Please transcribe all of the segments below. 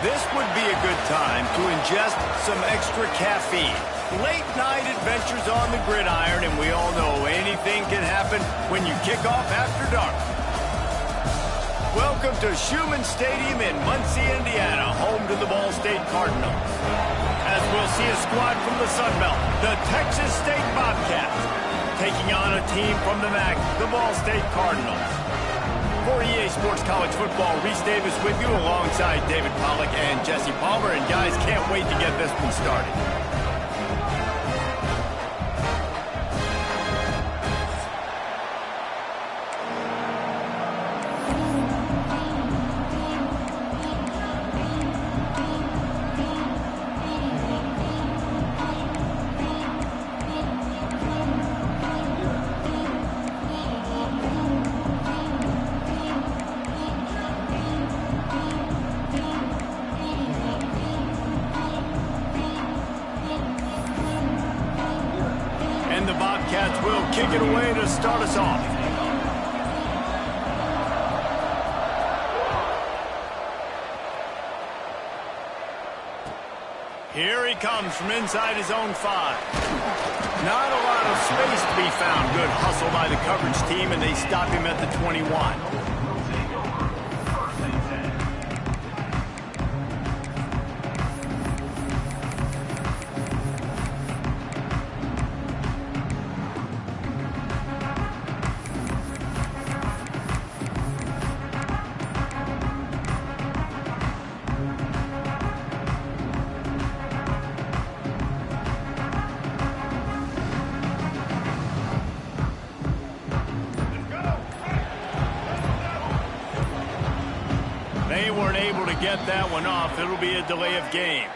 This would be a good time to ingest some extra caffeine. Late night adventures on the gridiron, and we all know anything can happen when you kick off after dark. Welcome to Schumann Stadium in Muncie, Indiana, home to the Ball State Cardinals. As we'll see a squad from the Sun Belt, the Texas State Bobcats, taking on a team from the MAC, the Ball State Cardinals. For EA Sports College Football, Reese Davis with you alongside David Pollack and Jesse Palmer. And guys, can't wait to get this one started. And the Bobcats will kick it away to start us off. Here he comes from inside his own 5. Not a lot of space to be found. Good hustle by the coverage team, and they stop him at the 21. They weren't able to get that one off. It'll be a delay of game.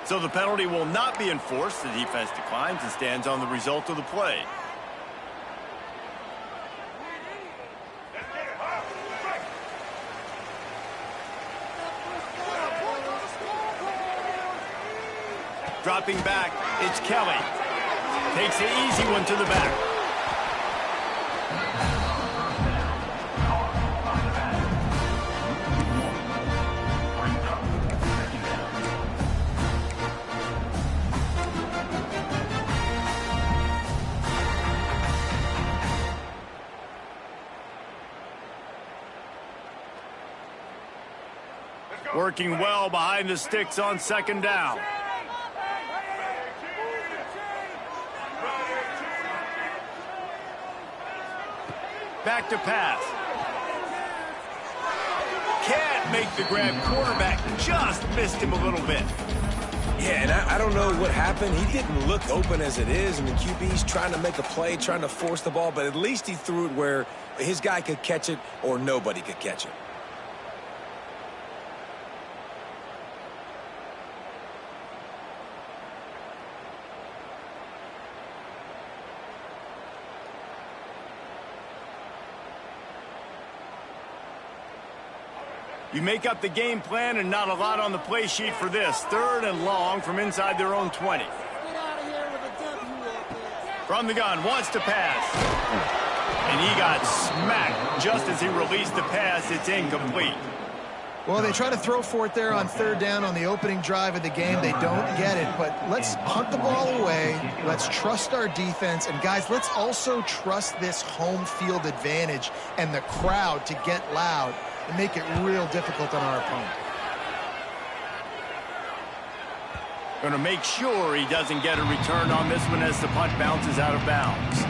So the penalty will not be enforced. The defense declines and stands on the result of the play. Dropping back, it's Kelly. Takes the easy one to the back. Working well behind the sticks on second down. Back to pass. Can't make the grab. Quarterback just missed him a little bit. Yeah, and I don't know what happened. He didn't look open as it is, and the QB's trying to make a play, trying to force the ball, but at least he threw it where his guy could catch it or nobody could catch it. You make up the game plan and not a lot on the play sheet for this. 3rd and long from inside their own 20. From the gun, wants to pass. And he got smacked just as he released the pass. It's incomplete. Well, they try to throw for it there on 3rd down on the opening drive of the game. They don't get it, but let's punt the ball away. Let's trust our defense. And, guys, let's also trust this home field advantage and the crowd to get loud and make it real difficult on our opponent. Going to make sure he doesn't get a return on this one as the punt bounces out of bounds.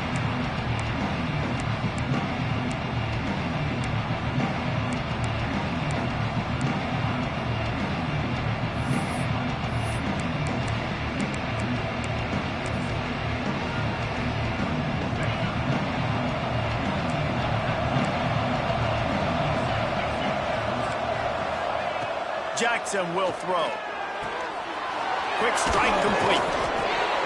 Jackson will throw. Quick strike complete.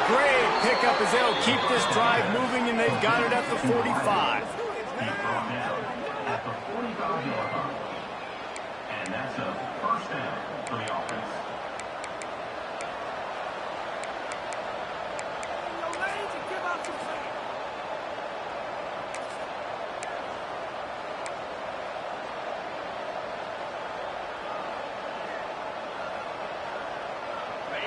Great pickup as they'll keep this drive moving, and they've got it at the 45. At the 45-yard line. And that's a first down for the offense.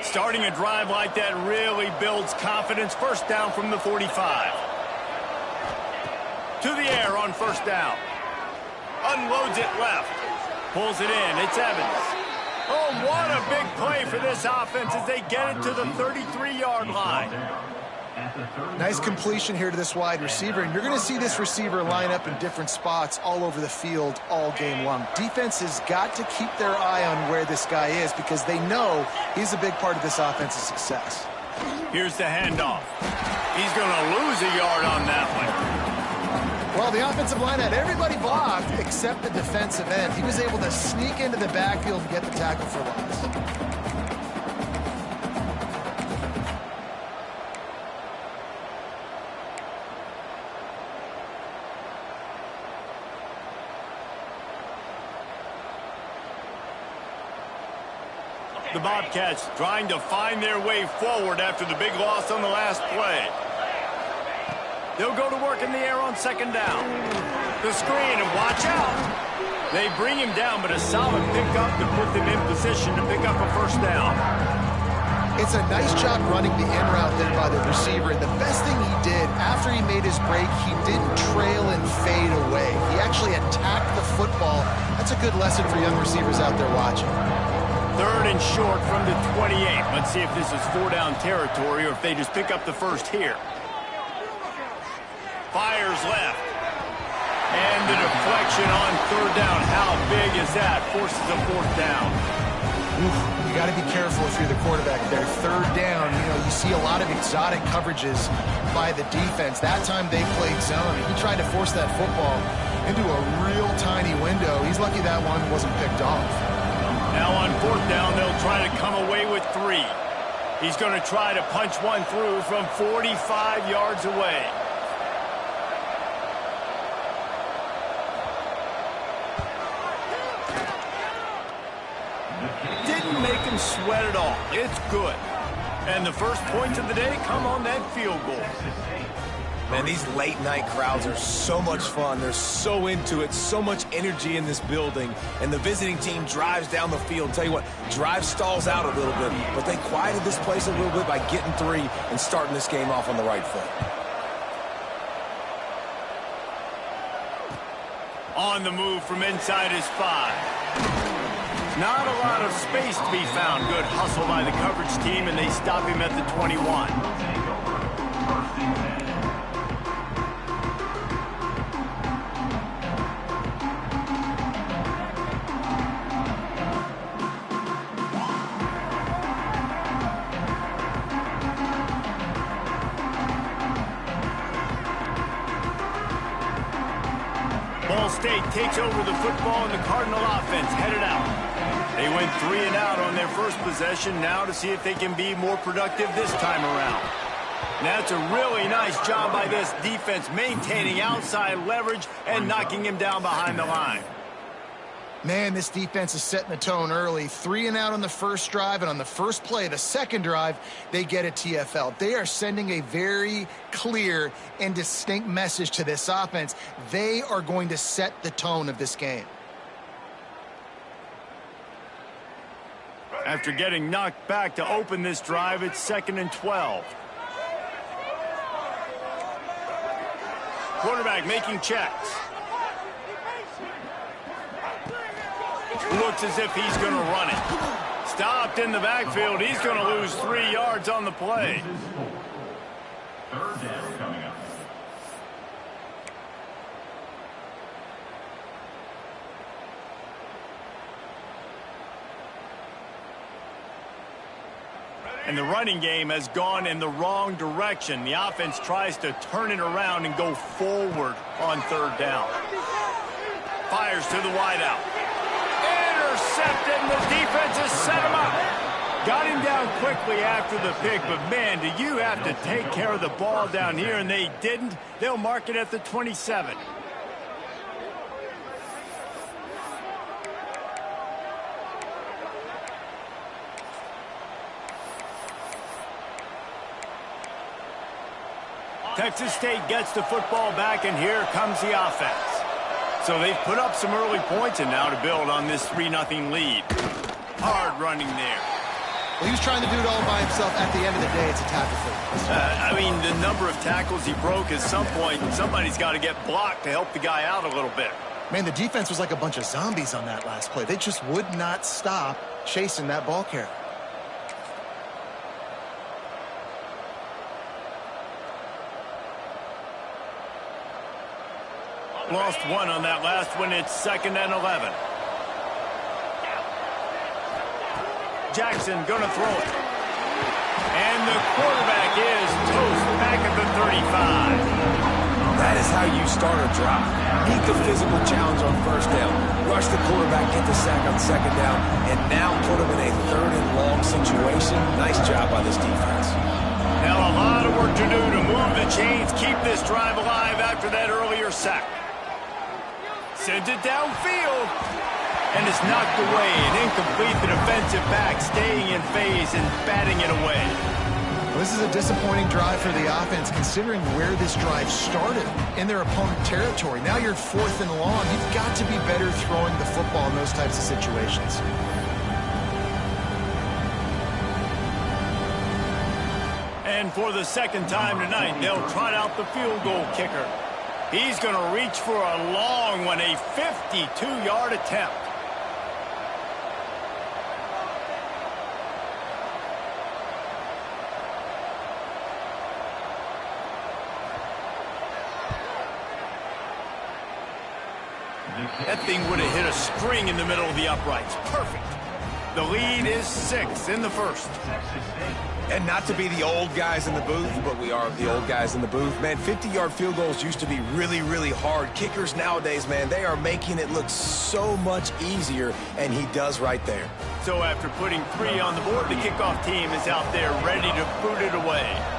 Starting a drive like that really builds confidence. First down from the 45. To the air on first down. Unloads it left. Pulls it in. It's Evans. Oh, what a big play for this offense as they get it to the 33-yard line. Nice completion here to this wide receiver, and you're going to see this receiver line up in different spots all over the field all game long. Defense has got to keep their eye on where this guy is because they know he's a big part of this offense's success. Here's the handoff. He's going to lose a yard on that one. Well, the offensive line had everybody blocked except the defensive end. He was able to sneak into the backfield and get the tackle for loss. The Bobcats trying to find their way forward after the big loss on the last play. They'll go to work in the air on second down. The screen, and watch out. They bring him down, but a solid pickup to put them in position to pick up a first down. It's a nice job running the in route there by the receiver. And the best thing he did after he made his break, he didn't trail and fade away. He actually attacked the football. That's a good lesson for young receivers out there watching. Third and short from the 28. Let's see if this is 4-down territory or if they just pick up the first here. Fires left. And the deflection on third down. How big is that? Forces a fourth down. Oof, you got to be careful if you're the quarterback there. Third down, you see a lot of exotic coverages by the defense. That time they played zone. He tried to force that football into a real tiny window. He's lucky that one wasn't picked off. Now on fourth down, they'll try to come away with 3. He's going to try to punch one through from 45 yards away. Didn't make him sweat at all. It's good. And the first points of the day come on that field goal. Man, these late-night crowds are so much fun. They're so into it, so much energy in this building. And the visiting team drives down the field. Tell you what, drive stalls out a little bit, but they quieted this place a little bit by getting 3 and starting this game off on the right foot. On the move from inside his 5. Not a lot of space to be found. Good hustle by the coverage team, and they stop him at the 21. Ball State takes over the football, and the Cardinal offense headed out. They went 3 and out on their first possession. Now to see if they can be more productive this time around. That's a really nice job by this defense, maintaining outside leverage and knocking him down behind the line. Man, this defense is setting the tone early. 3 and out on the first drive, and on the first play, the second drive, they get a TFL. They are sending a very clear and distinct message to this offense. They are going to set the tone of this game. After getting knocked back to open this drive, it's 2nd and 12. Quarterback making checks. Looks as if he's going to run it. Stopped in the backfield. He's going to lose 3 yards on the play. Third down coming up. And the running game has gone in the wrong direction. The offense tries to turn it around and go forward on third down. Fires to the wideout. Intercepted, and the defense has set him up. Got him down quickly after the pick, but man, do you have to take care of the ball down here, and they didn't. They'll mark it at the 27. Texas State gets the football back, and here comes the offense. So they've put up some early points, and now to build on this 3-0 lead. Hard running there. Well, he was trying to do it all by himself. At the end of the day, it's a tackle for him. I mean, the number of tackles he broke at some point, somebody's got to get blocked to help the guy out a little bit. Man, the defense was like a bunch of zombies on that last play. They just would not stop chasing that ball carrier. Lost one on that last one. It's 2nd and 11. Jackson gonna throw it. And the quarterback is toast back at the 35. That is how you start a drive. Meet the physical challenge on 1st down. Rush the quarterback, get the sack on 2nd down, and now put him in a 3rd and long situation. Nice job by this defense. Now a lot of work to do to move the chains, keep this drive alive after that earlier sack. Sends it downfield. And it's knocked away and incomplete. The defensive back staying in phase and batting it away. Well, this is a disappointing drive for the offense considering where this drive started in their opponent territory. Now you're 4th and long. You've got to be better throwing the football in those types of situations. And for the 2nd time tonight, they'll trot out the field goal kicker. He's going to reach for a long one, a 52-yard attempt. That thing would have hit a string in the middle of the uprights. Perfect. The lead is 6 in the 1st. And not to be the old guys in the booth, but we are the old guys in the booth. Man, 50-yard field goals used to be really, really hard. Kickers nowadays, man, they are making it look so much easier, and he does right there. So after putting 3 on the board, the kickoff team is out there ready to boot it away.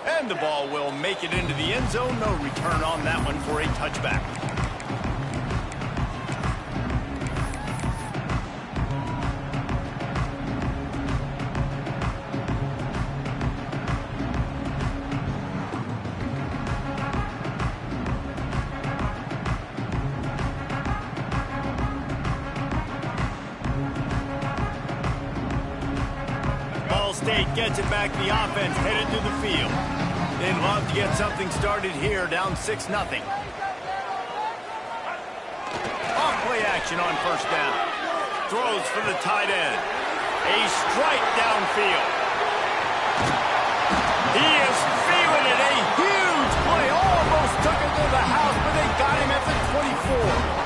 And the ball will make it into the end zone. No return on that one for a touchback. Ball State gets it back. The offense headed to the field. They'd love to get something started here, down 6-0. Off-play action on 1st down. Throws for the tight end. A strike downfield. He is feeling it. A huge play. Almost took it to the house, but they got him at the 24.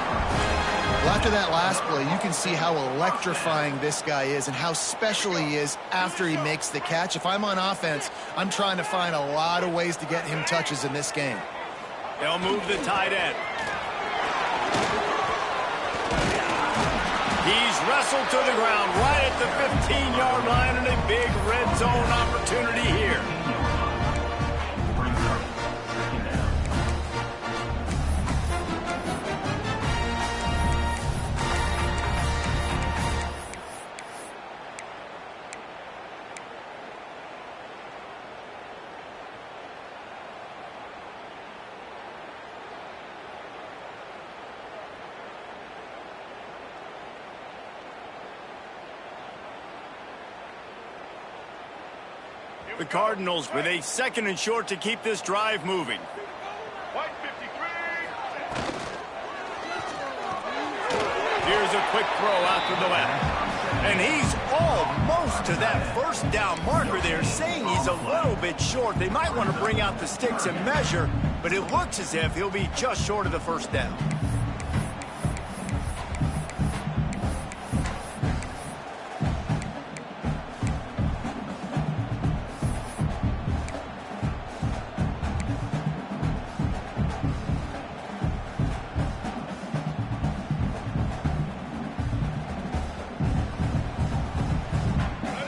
Well, after that last play, you can see how electrifying this guy is and how special he is after he makes the catch. If I'm on offense, I'm trying to find a lot of ways to get him touches in this game. They'll move the tight end. He's wrestled to the ground right at the 15-yard line and a big red zone opportunity here. The Cardinals with a 2nd and short to keep this drive moving. Here's a quick throw out to the left. And he's almost to that 1st down marker there, saying he's a little bit short. They might want to bring out the sticks and measure, but it looks as if he'll be just short of the 1st down.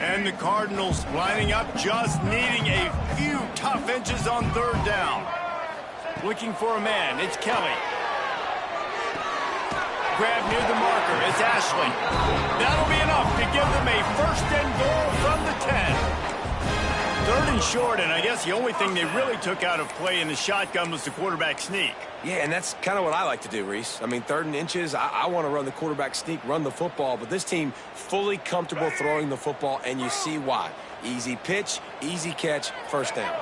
And the Cardinals lining up, just needing a few tough inches on 3rd down. Looking for a man, it's Kelly. Grab near the marker, it's Ashley. That'll be enough to give them a 1st and goal from the 10. 3rd and short, and I guess the only thing they really took out of play in the shotgun was the quarterback sneak. Yeah, and that's kind of what I like to do, Reese. I mean, 3rd and inches, I want to run the quarterback sneak, run the football, but this team fully comfortable throwing the football, and you see why. Easy pitch, easy catch, 1st down.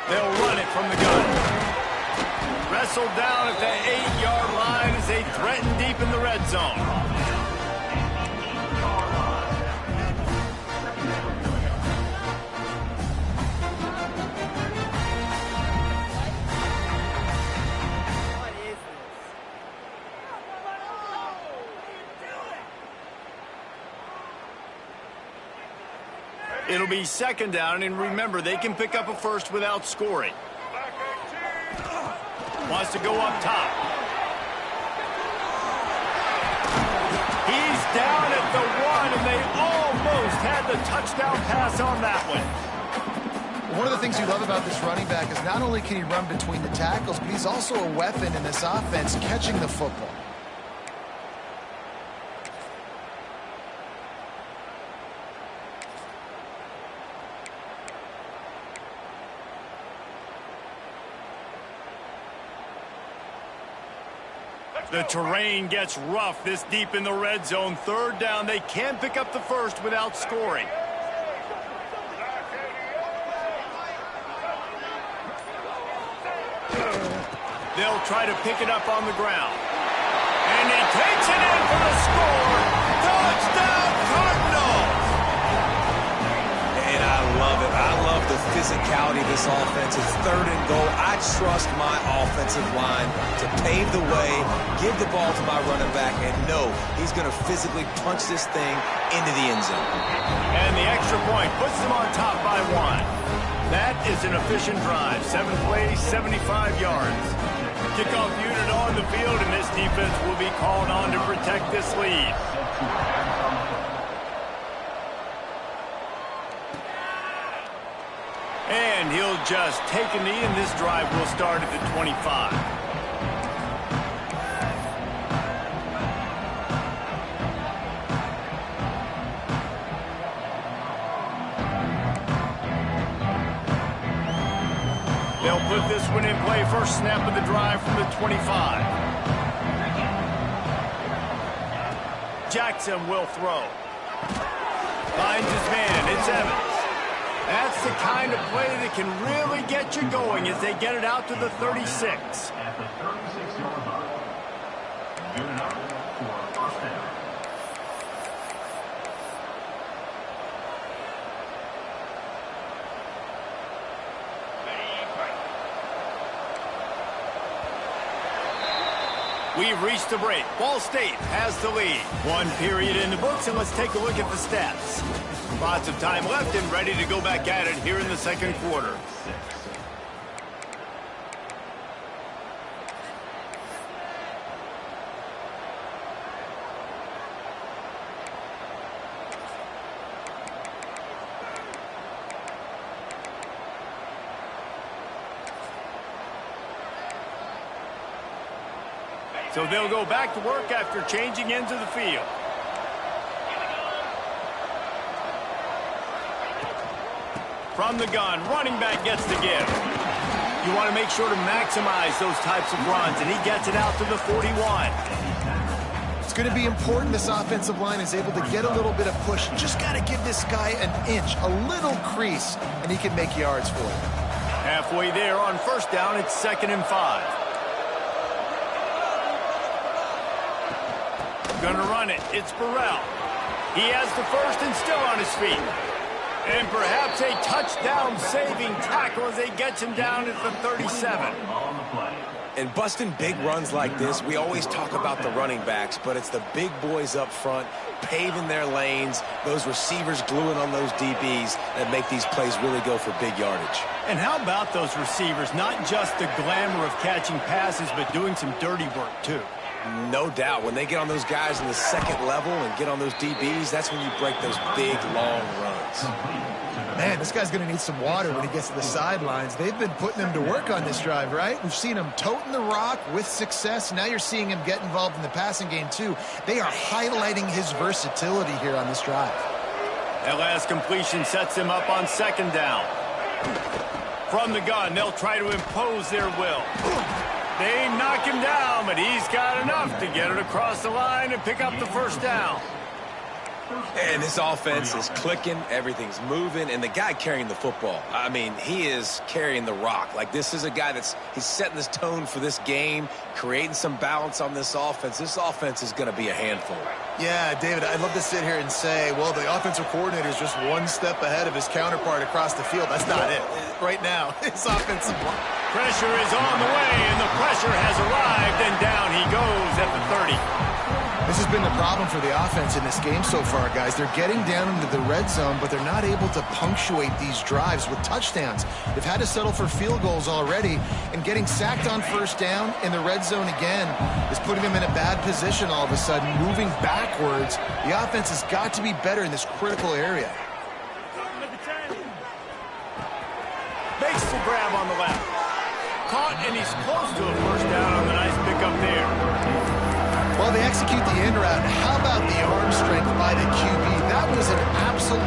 They'll run it from the gun. Wrestled down at the 8-yard line as they threaten deep in the red zone. It'll be 2nd down, and remember, they can pick up a first without scoring. Wants to go up top. He's down at the 1, and they almost had the touchdown pass on that one. One of the things you love about this running back is not only can he run between the tackles, but he's also a weapon in this offense catching the football. The terrain gets rough this deep in the red zone. 3rd down. They can't pick up the first without scoring. They'll try to pick it up on the ground. And he takes it in for the score. Touchdown, Cardinals! And I love it. I love the physicality of this offense. It's 3rd and goal. I trust my offensive line to pave the way, give the ball to my running back, and know he's going to physically punch this thing into the end zone. And the extra point puts them on top by 1. That is an efficient drive. 7 plays, 75 yards. Kickoff unit on the field, and this defense will be called on to protect this lead. And he'll just take a knee, and this drive will start at the 25. They'll put this one in play. First snap of the drive from the 25. Jackson will throw. Finds his man. It's Evans. That's the kind of play that can really get you going as they get it out to the 36. At the 36-yard line. Good enough for a 1st down. We've reached the break. Ball State has the lead. 1 period in the books, and let's take a look at the stats. Lots of time left and ready to go back at it here in the 2nd quarter. So they'll go back to work after changing into the field. From the gun, running back gets the give. You want to make sure to maximize those types of runs, and he gets it out to the 41. It's going to be important this offensive line is able to get a little bit of push. Just got to give this guy an inch, a little crease, and he can make yards for it. Halfway there on 1st down, it's 2nd and 5. Gonna run it. It's Burrell. He has the first and still on his feet. And perhaps a touchdown-saving tackle as they get him down at the 37. And busting big runs like this, we always talk about the running backs, but it's the big boys up front, paving their lanes, those receivers gluing on those DBs that make these plays really go for big yardage. And how about those receivers? Not just the glamour of catching passes, but doing some dirty work, too. No doubt. When they get on those guys in the second level and get on those DBs, that's when you break those big, long runs. Man, this guy's going to need some water when he gets to the sidelines. They've been putting him to work on this drive, right? We've seen him toting the rock with success. Now you're seeing him get involved in the passing game, too. They are highlighting his versatility here on this drive. That last completion sets him up on second down. From the gun, they'll try to impose their will. They knock him down, but he's got enough to get it across the line and pick up the first down. And this offense is clicking, everything's moving, and the guy carrying the football, I mean, he is carrying the rock. Like, this is a guy he's setting this tone for this game, creating some balance on this offense. This offense is going to be a handful. Yeah, David, I'd love to sit here and say, well, the offensive coordinator is just one step ahead of his counterpart across the field. That's not it. Right now, his offensive line. Pressure is on the way, and the pressure has arrived, and down he goes at the 30. This has been the problem for the offense in this game so far, guys. They're getting down into the red zone, but they're not able to punctuate these drives with touchdowns. They've had to settle for field goals already, and getting sacked on first down in the red zone again is putting them in a bad position all of a sudden, moving backwards. The offense has got to be better in this critical area. Makes the grab on the left. Caught, and he's close to a first down on the nice pickup there. Well, they execute the in route. How about the arm strength by the QB? That was an absolute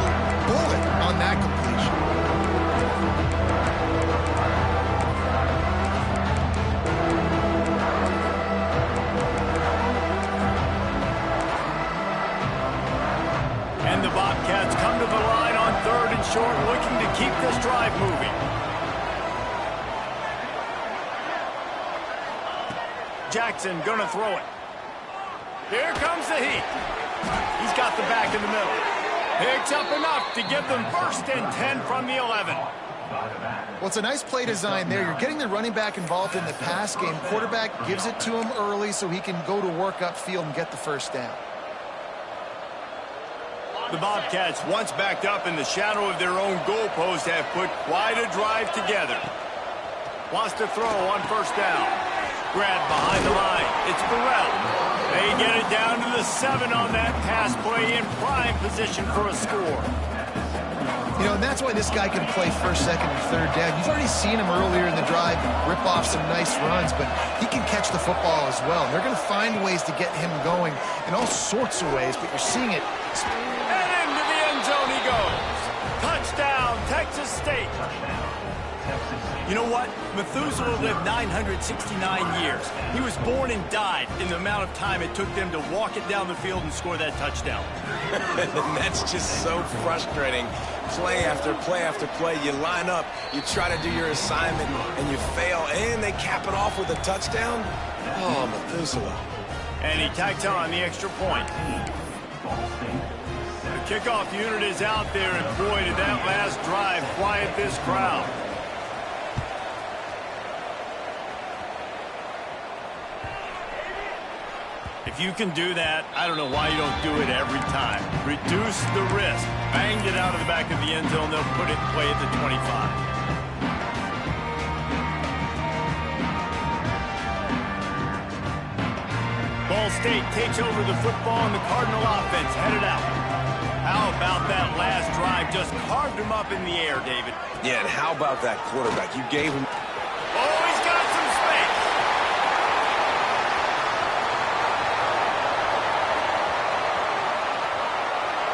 bullet on that completion. And the Bobcats come to the line on third and short, looking to keep this drive moving. Jackson gonna throw it. Here comes the heat. He's got the back in the middle. Picks up enough to give them first and 10 from the 11. Well, it's a nice play design there. You're getting the running back involved in the pass game. Quarterback gives it to him early so he can go to work upfield and get the first down. The Bobcats, once backed up in the shadow of their own goalpost, have put quite a drive together. Wants to throw on first down. Grab behind the line. It's Burrell. They get it down to the 7 on that pass play in prime position for a score. You know, and that's why this guy can play first, second, and third down. You've already seen him earlier in the drive rip off some nice runs, but he can catch the football as well. They're going to find ways to get him going in all sorts of ways, but you're seeing it. And into the end zone he goes. Touchdown, Texas State. You know what? Methuselah lived 969 years. He was born and died in the amount of time it took them to walk it down the field and score that touchdown. And that's just so frustrating. Play after play after play. You line up, you try to do your assignment, and you fail, and they cap it off with a touchdown? Oh, Methuselah. And he tacks on the extra point. The kickoff unit is out there, and boy, did that last drive quiet this crowd. If you can do that, I don't know why you don't do it every time. Reduce the risk. Banged it out of the back of the end zone. They'll put it in play at the 25. Ball State takes over the football, and the Cardinal offense headed out. How about that last drive? Just carved him up in the air, David. Yeah, and how about that quarterback? You gave him... Oh, he's got some space.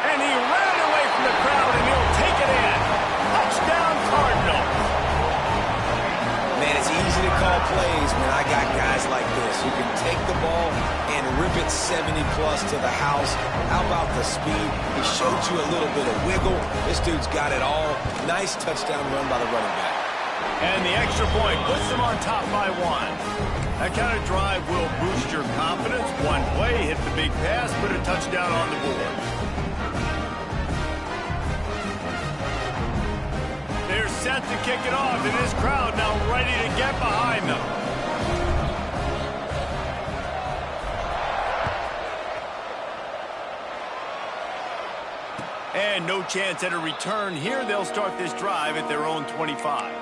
And he ran away from the crowd, and he'll take it in. Touchdown, Cardinal. Man, it's easy to call plays when I got guys like this who can take the ball and rip it 70-plus to the house. How about the speed? He showed you a little bit of wiggle. This dude's got it all. Nice touchdown run by the running back. And the extra point puts them on top by 1. That kind of drive will boost your confidence. One play, hit the big pass, put a touchdown on the board. They're set to kick it off, and this crowd now ready to get behind them. And no chance at a return here. They'll start this drive at their own 25.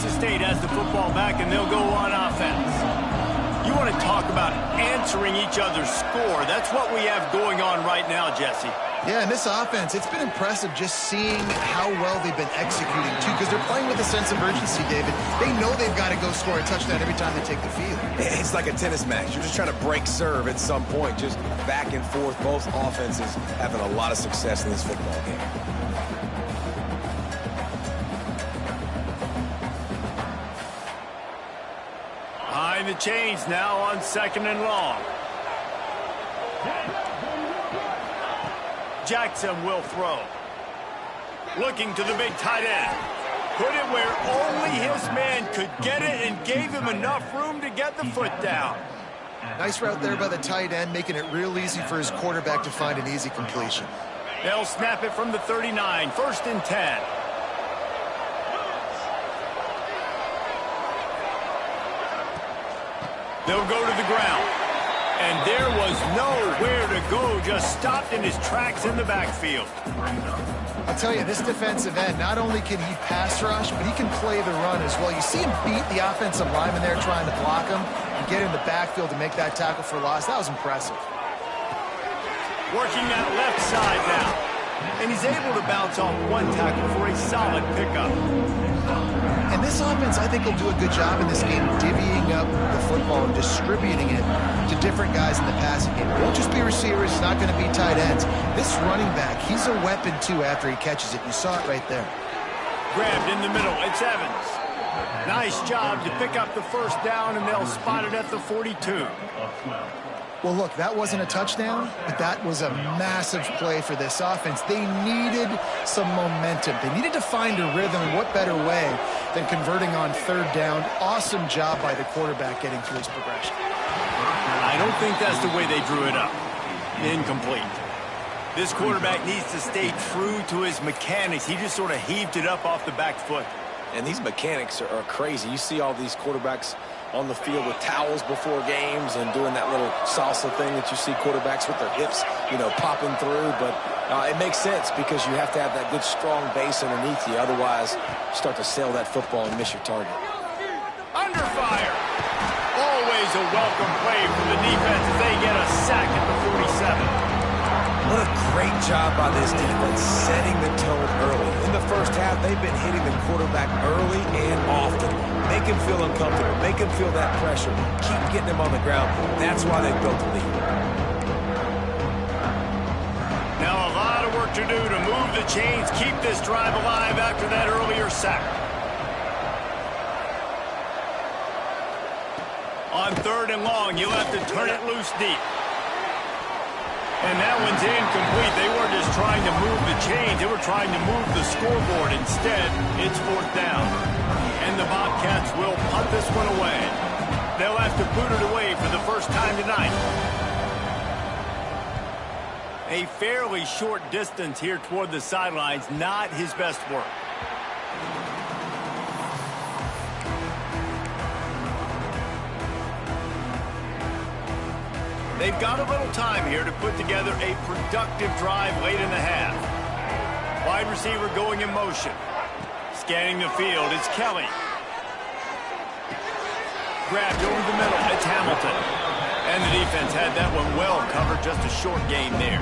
Kansas State has the football back, and they'll go on offense. You want to talk about answering each other's score. That's what we have going on right now, Jesse. Yeah, and this offense, it's been impressive just seeing how well they've been executing, too, because they're playing with a sense of urgency, David. They know they've got to go score a touchdown every time they take the field. It's like a tennis match. You're just trying to break serve at some point, just back and forth. Both offenses having a lot of success in this football game. Behind the chains now on 2nd and long. Jackson will throw. Looking to the big tight end. Put it where only his man could get it and gave him enough room to get the foot down. Nice route there by the tight end, making it real easy for his quarterback to find an easy completion. They'll snap it from the 39, 1st and 10. They'll go to the ground. And there was nowhere to go, just stopped in his tracks in the backfield. I'll tell you, this defensive end, not only can he pass rush, but he can play the run as well. You see him beat the offensive lineman there trying to block him and get in the backfield to make that tackle for loss. That was impressive. Working that left side now. And he's able to bounce off one tackle for a solid pickup. And this offense, I think, will do a good job in this game divvying up the football and distributing it to different guys in the passing game. It won't just be receivers. It's not going to be tight ends. This running back, he's a weapon, too, after he catches it. You saw it right there. Grabbed in the middle. It's Evans. Nice job to pick up the first down, and they'll spot it at the 42. Well, look, that wasn't a touchdown, but that was a massive play for this offense. They needed some momentum. They needed to find a rhythm, and what better way than converting on 3rd down. Awesome job by the quarterback getting through his progression. I don't think that's the way they drew it up. Incomplete. This quarterback needs to stay true to his mechanics. He just sort of heaved it up off the back foot. And these mechanics are crazy. You see all these quarterbacks on the field with towels before games and doing that little salsa thing that you see quarterbacks with their hips, popping through. But it makes sense because you have to have that good, strong base underneath you. Otherwise, you start to sail that football and miss your target. Under fire. Always a welcome play from the defense as they get a sack at the 47. What a great job by this defense, setting the tone early. In the first half, they've been hitting the quarterback early and often. Make him feel uncomfortable. Make him feel that pressure. Keep getting him on the ground. That's why they built the lead. Now a lot of work to do to move the chains, keep this drive alive after that earlier sack. On 3rd and long, you'll have to turn it loose deep. And that one's incomplete. They weren't just trying to move the chains. They were trying to move the scoreboard. Instead, it's 4th down. And the Bobcats will punt this one away. They'll have to boot it away for the first time tonight. A fairly short distance here toward the sidelines. Not his best work. They've got a little time here to put together a productive drive late in the half. Wide receiver going in motion. Scanning the field, it's Kelly. Grabbed over the middle, it's Hamilton. And the defense had that one well covered, just a short gain there.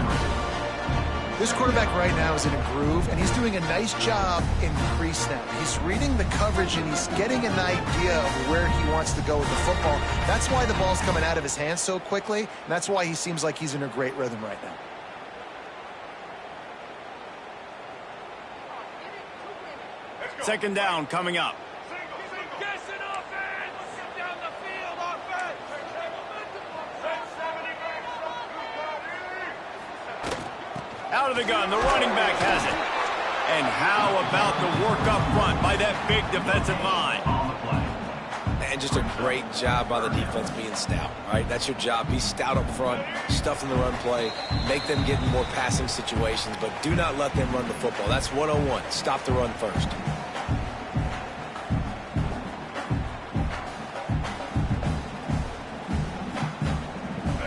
This quarterback right now is in a groove, and he's doing a nice job in crease now. He's reading the coverage, and he's getting an idea of where he wants to go with the football. That's why the ball's coming out of his hands so quickly, and that's why he seems like he's in a great rhythm right now. Second down coming up. Out of the gun, the running back has it. And how about the work up front by that big defensive line? And just a great job by the defense being stout, right? That's your job. Be stout up front, stuff in the run play, make them get in more passing situations, but do not let them run the football. That's 101. Stop the run first.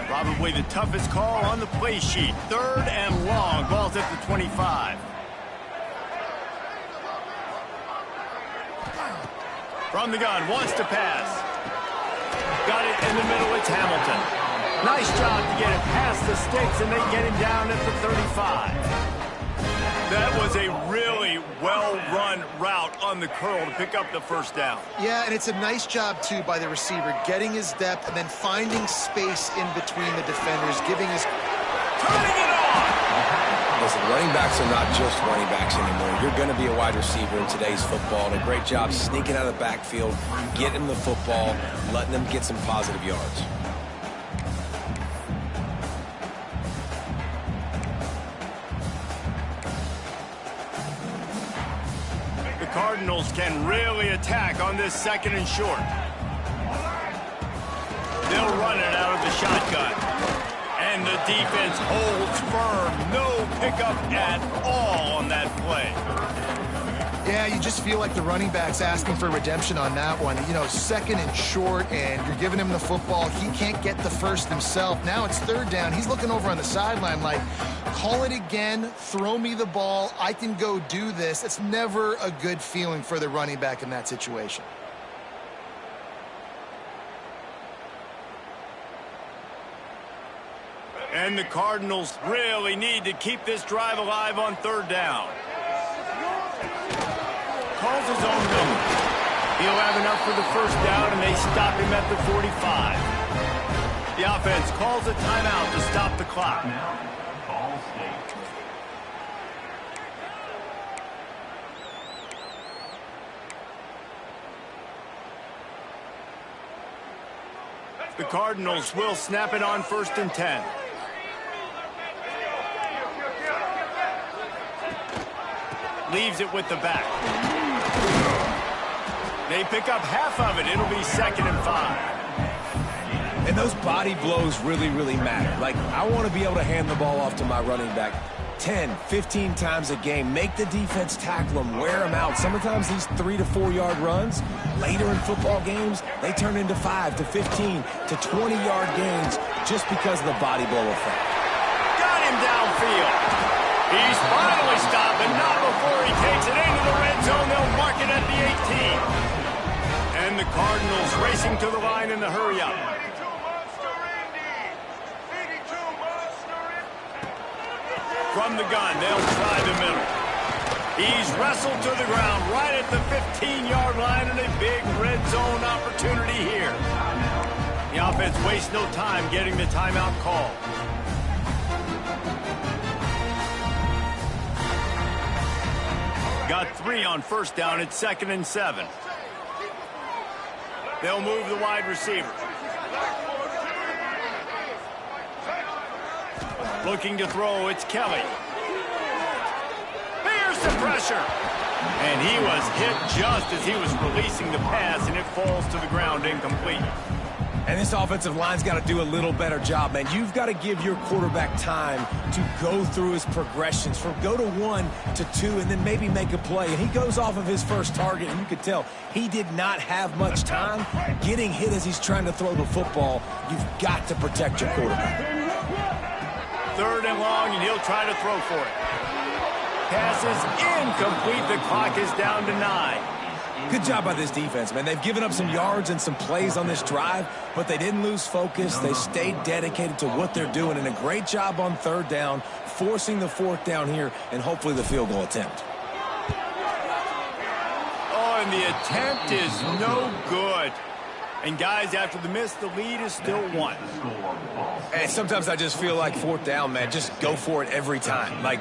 Probably the toughest call on the play sheet. 3rd and long. Ball's at the 25. From the gun, wants to pass. Got it in the middle, it's Hamilton. Nice job to get it past the sticks, and they get him down at the 35. That was a really well-run route on the curl to pick up the first down. Yeah, and it's a nice job, too, by the receiver, getting his depth and then finding space in between the defenders, giving his... Turning it on! Listen, running backs are not just running backs anymore. You're going to be a wide receiver in today's football, and a great job sneaking out of the backfield, getting the football, letting them get some positive yards. The Cardinals can really attack on this 2nd and short. They'll run it out of the shotgun. And the defense holds firm. No pickup at all on that play. Yeah, you just feel like the running back's asking for redemption on that one. You know, 2nd and short, and you're giving him the football. He can't get the first himself. Now it's 3rd down. He's looking over on the sideline like, call it again, throw me the ball, I can go do this. It's never a good feeling for the running back in that situation. And the Cardinals really need to keep this drive alive on 3rd down. Calls his own number. He'll have enough for the first down, and they stop him at the 45. The offense calls a timeout to stop the clock. Ball State. The Cardinals will snap it on 1st and 10. Leaves it with the back. They pick up half of it. It'll be 2nd and 5. And those body blows really, really matter. Like, I want to be able to hand the ball off to my running back 10, 15 times a game. Make the defense tackle them, wear them out. Sometimes these 3 to 4 yard runs, later in football games, they turn into 5 to 15 to 20 yard gains just because of the body blow effect. Got him downfield. He's finally stopped, but not before he takes it into the red zone. They'll mark it at the 18. And the Cardinals racing to the line in the hurry-up. From the gun, they'll try the middle. He's wrestled to the ground right at the 15-yard line, and a big red zone opportunity here. The offense wastes no time getting the timeout call. Got 3 on 1st down. It's 2nd and 7. They'll move the wide receiver. Looking to throw, it's Kelly. Here's the pressure. And he was hit just as he was releasing the pass, and it falls to the ground incomplete. And this offensive line's got to do a little better job, man. You've got to give your quarterback time to go through his progressions, from go to 1 to 2, and then maybe make a play. And he goes off of his first target, and you could tell he did not have much time getting hit as he's trying to throw the football. You've got to protect your quarterback. 3rd and long, and he'll try to throw for it. Pass is incomplete. The clock is down to 9. Good job by this defense, man. They've given up some yards and some plays on this drive, but they didn't lose focus. They stayed dedicated to what they're doing, and a great job on 3rd down, forcing the 4th down here, and hopefully the field goal attempt. Oh, and the attempt is no good. And, guys, after the miss, the lead is still 1. And sometimes I just feel like 4th down, man, just go for it every time. Like,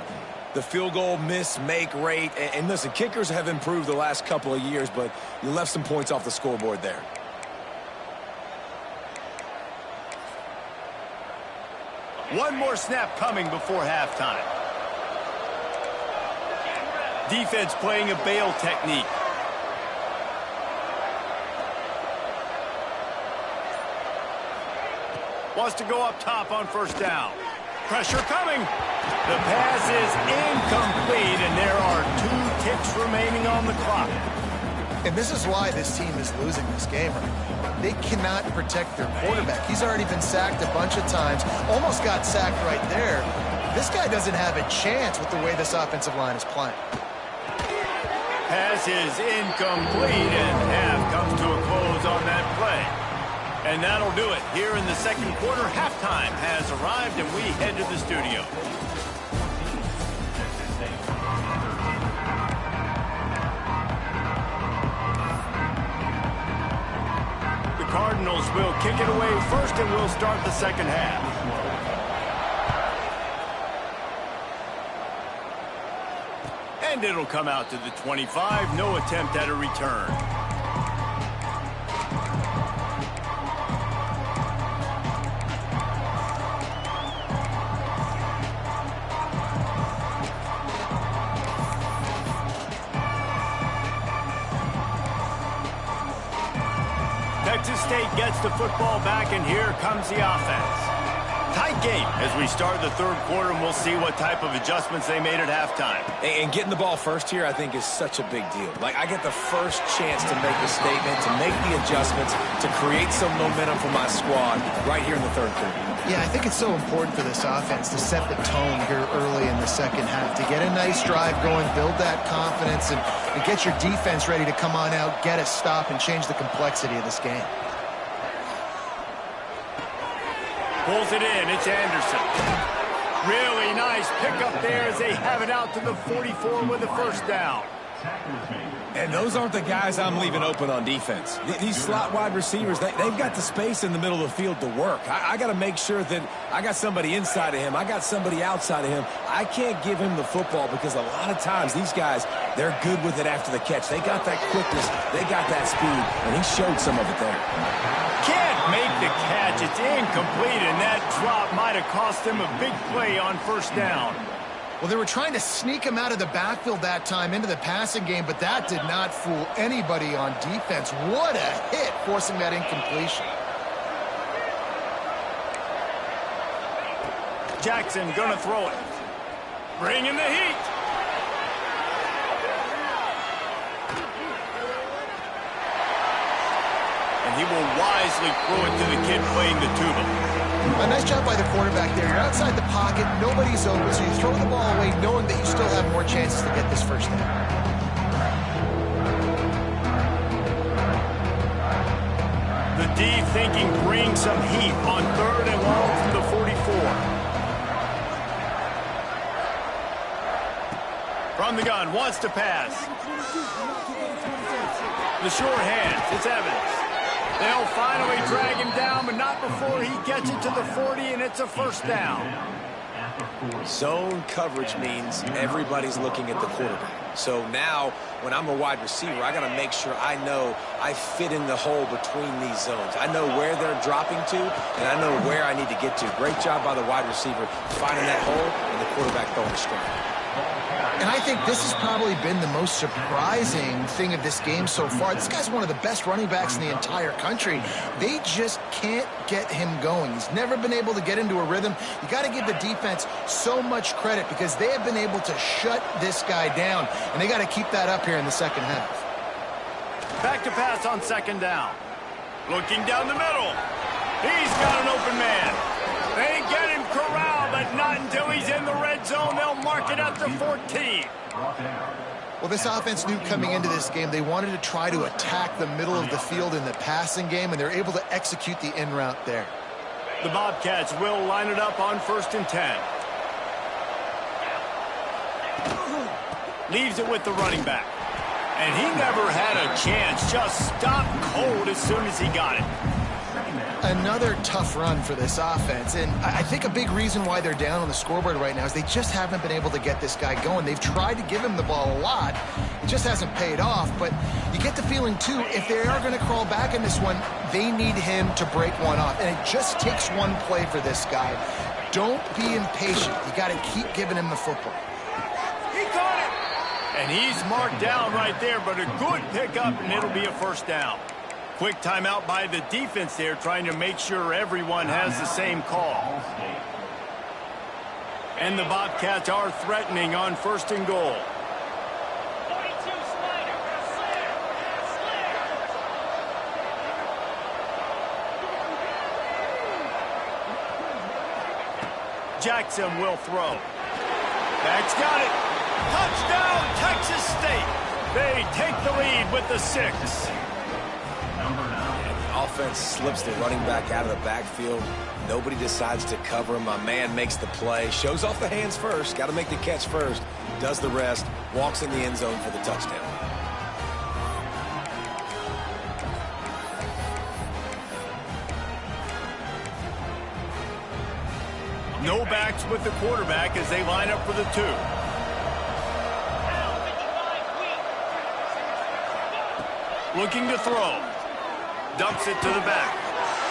the field goal miss-make rate. And listen, kickers have improved the last couple of years, but you left some points off the scoreboard there. One more snap coming before halftime. Defense playing a bail technique. Wants to go up top on 1st down. Pressure coming. The pass is incomplete, and there are 2 ticks remaining on the clock. And this is why this team is losing this game right now. They cannot protect their quarterback. He's already been sacked a bunch of times. Almost got sacked right there. This guy doesn't have a chance with the way this offensive line is playing. pass is incomplete, and half comes to a close on that play. And that'll do it. Here in the second quarter, halftime has arrived, and we head to the studio. The Cardinals will kick it away first, and we'll start the second half. And it'll come out to the 25. No attempt at a return. Texas State gets the football back, and here comes the offense. Tight game as we start the third quarter, and we'll see what type of adjustments they made at halftime. And getting the ball first here, I think, is such a big deal. Like, I get the first chance to make a statement, to make the adjustments, to create some momentum for my squad right here in the third quarter. Yeah, I think it's so important for this offense to set the tone here early in the second half, to get a nice drive going, build that confidence, and get your defense ready to come on out, get a stop, and change the complexity of this game. Pulls it in. It's Anderson. Really nice pickup there as they have it out to the 44 with a first down. And those aren't the guys I'm leaving open on defense. These slot wide receivers, they've got the space in the middle of the field to work. I got to make sure that I got somebody inside of him. I got somebody outside of him. I can't give him the football because a lot of times these guys, they're good with it after the catch. They got that quickness. They got that speed, and he showed some of it there. Can't make the catch. It's incomplete, and that drop might have cost him a big play on first down. Well, they were trying to sneak him out of the backfield that time into the passing game, but that did not fool anybody on defense. What a hit, forcing that incompletion. Jackson gonna throw it. Bringing the heat. And he will wisely throw it to the kid playing the tuba. A nice job by the quarterback there. You're outside the pocket, nobody's open, so you throw the ball away knowing that you still have more chances to get this first down. The D thinking bring some heat on third and long from the 44. From the gun, wants to pass. The short hands, it's Evans. They'll finally drag him down, but not before he gets it to the 40, and it's a first down. Zone coverage means everybody's looking at the quarterback. So now, when I'm a wide receiver, I got to make sure I know I fit in the hole between these zones. I know where they're dropping to, and I know where I need to get to. Great job by the wide receiver finding that hole, and the quarterback throwing a strike. And I think this has probably been the most surprising thing of this game so far. This guy's one of the best running backs in the entire country. They just can't get him going. He's never been able to get into a rhythm. You got to give the defense so much credit because they have been able to shut this guy down, and they got to keep that up here in the second half. Back to pass on second down. Looking down the middle. He's got an open man. They get him corralled, but not until he's in the red zone. They'll mark it at the 14. Well, this offense knew coming into this game they wanted to try to attack the middle of the field in the passing game, and they're able to execute the in route there. The Bobcats will line it up on 1st and 10. Leaves it with the running back. And he never had a chance. Just stopped cold as soon as he got it. Another tough run for this offense, and I think a big reason why they're down on the scoreboard right now is they just haven't been able to get this guy going. They've tried to give him the ball a lot. It just hasn't paid off, but you get the feeling, too, if they are going to crawl back in this one, they need him to break one off, and it just takes one play for this guy. Don't be impatient. You got to keep giving him the football. He caught it! And he's marked down right there, but a good pickup, and it'll be a first down. Quick timeout by the defense there, trying to make sure everyone has the same call. And the Bobcats are threatening on 1st and goal. Jackson will throw. Back's got it. Touchdown, Texas State. They take the lead with the 6. And the offense slips the running back out of the backfield. Nobody decides to cover him. My man makes the play. Shows off the hands first. Got to make the catch first. Does the rest. Walks in the end zone for the touchdown. No backs with the quarterback as they line up for the 2. Looking to throw. Dumps it to the back.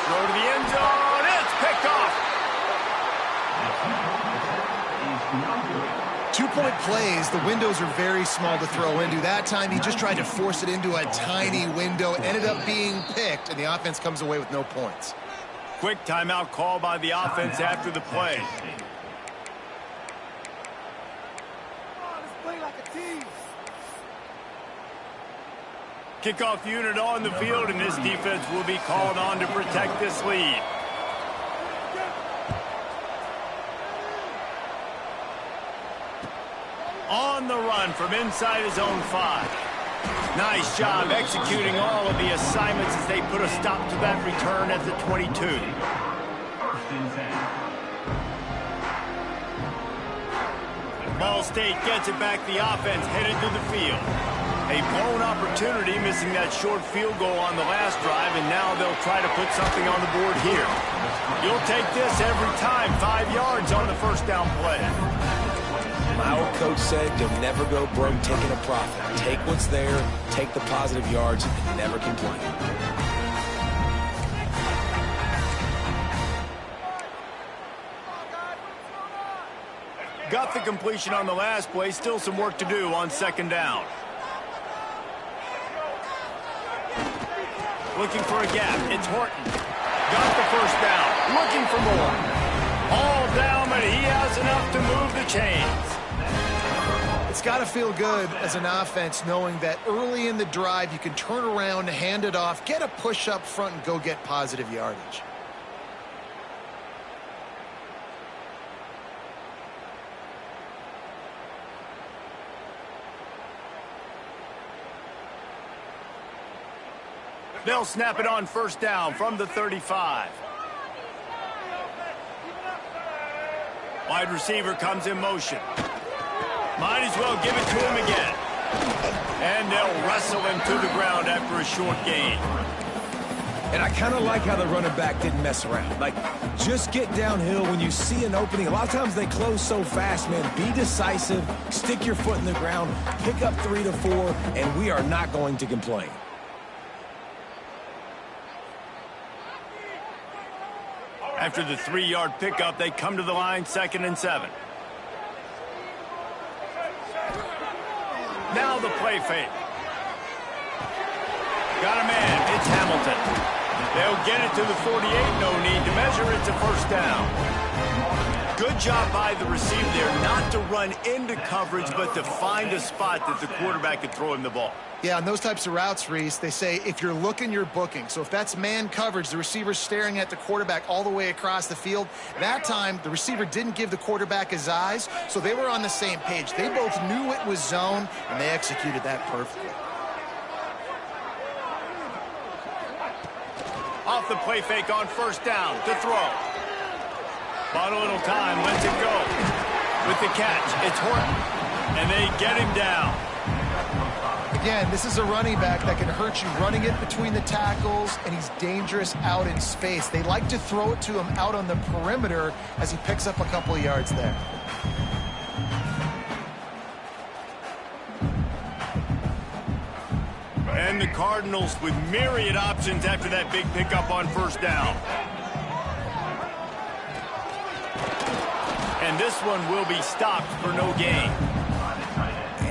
Throw to the end zone. It's picked off. 2-point plays, the windows are very small to throw into. That time, he just tried to force it into a tiny window. Ended up being picked, and the offense comes away with no points. Quick timeout call by the offense after the play. Kickoff unit on the field, and this defense will be called on to protect this lead. On the run from inside his own 5. Nice job executing all of the assignments as they put a stop to that return at the 22. Ball State gets it back. The offense headed to the field. A blown opportunity, missing that short field goal on the last drive, and now they'll try to put something on the board here. You'll take this every time. 5 yards on the first down play. My old coach said you'll never go broke taking a profit. Take what's there, take the positive yards, and never complain. Got the completion on the last play. Still some work to do on second down. Looking for a gap. It's Horton. Got the first down. Looking for more. All down, but he has enough to move the chains. It's got to feel good as an offense knowing that early in the drive you can turn around, hand it off, get a push up front, and go get positive yardage. They'll snap it on first down from the 35. Wide receiver comes in motion. Might as well give it to him again. And they'll wrestle him to the ground after a short gain. And I kind of like how the running back didn't mess around. Like, just get downhill when you see an opening. A lot of times they close so fast, man. Be decisive, stick your foot in the ground, pick up 3 to 4, and we are not going to complain. After the 3-yard pickup, they come to the line, 2nd and 7. Now the play fake. Got a man. It's Hamilton. They'll get it to the 48. No need to measure. It's a first down. Good job by the receiver there not to run into coverage, but to find a spot that the quarterback could throw him the ball. Yeah, on those types of routes, Reese, they say if you're looking, you're booking. So if that's man coverage, the receiver's staring at the quarterback all the way across the field. That time, the receiver didn't give the quarterback his eyes, so they were on the same page. They both knew it was zone, and they executed that perfectly. Off the play fake on first down to throw. Bought a little time, lets it go. With the catch, it's Horton, and they get him down. Again, this is a running back that can hurt you running it between the tackles, and he's dangerous out in space. They like to throw it to him out on the perimeter as he picks up a couple of yards there. And the Cardinals with myriad options after that big pickup on first down. And this one will be stopped for no gain.